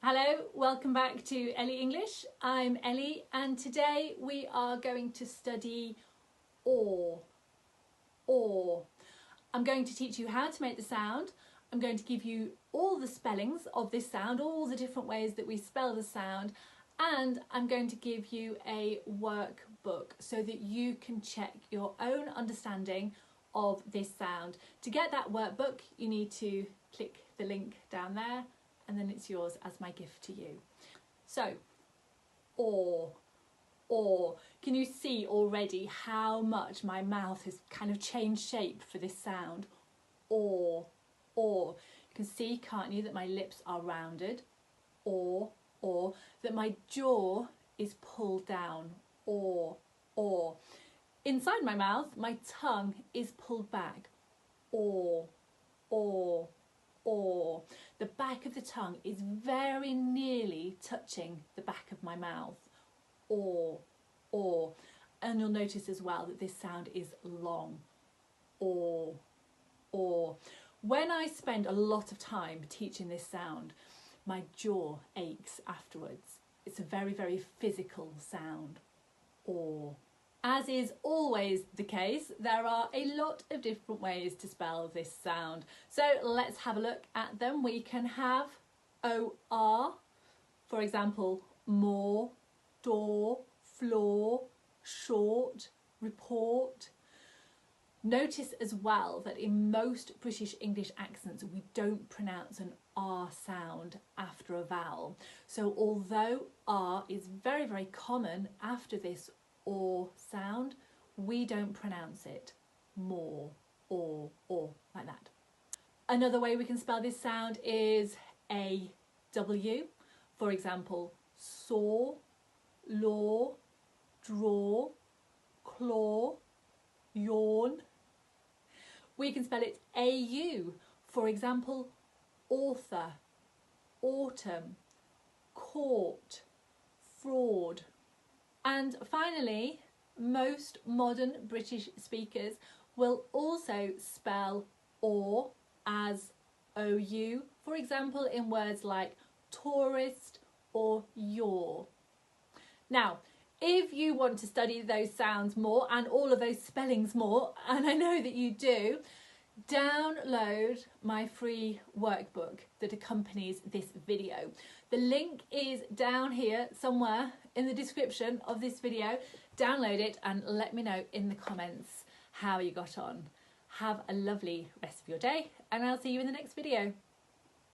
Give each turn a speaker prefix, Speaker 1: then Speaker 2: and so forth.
Speaker 1: Hello, welcome back to Ellie English. I'm Ellie and today we are going to study or. I'm going to teach you how to make the sound. I'm going to give you all the spellings of this sound, all the different ways that we spell the sound, and I'm going to give you a workbook so that you can check your own understanding of this sound. To get that workbook, you need to click the link down there and then it's yours as my gift to you. So, or. Can you see already how much my mouth has kind of changed shape for this sound? Or. You can see, can't you, that my lips are rounded? Or. That my jaw is pulled down? Or. Inside my mouth, my tongue is pulled back? Or. The back of the tongue is very nearly touching the back of my mouth. Or. And you'll notice as well that this sound is long. Or. When I spend a lot of time teaching this sound, my jaw aches afterwards. It's a very, very physical sound. Or. As is always the case, there are a lot of different ways to spell this sound. So let's have a look at them. We can have OR, for example, more, door, floor, short, report. Notice as well that in most British English accents we don't pronounce an R sound after a vowel. So although R is very, very common after this or sound, we don't pronounce it more, or, like that. Another way we can spell this sound is AW. For example, saw, law, draw, claw, yawn. We can spell it AU. For example, author, autumn, court, fraud. And finally, most modern British speakers will also spell or as OU, for example, in words like tourist or your. Now, if you want to study those sounds more and all of those spellings more, and I know that you do, download my free workbook that accompanies this video. The link is down here somewhere in the description of this video. Download it and let me know in the comments how you got on. Have a lovely rest of your day and I'll see you in the next video.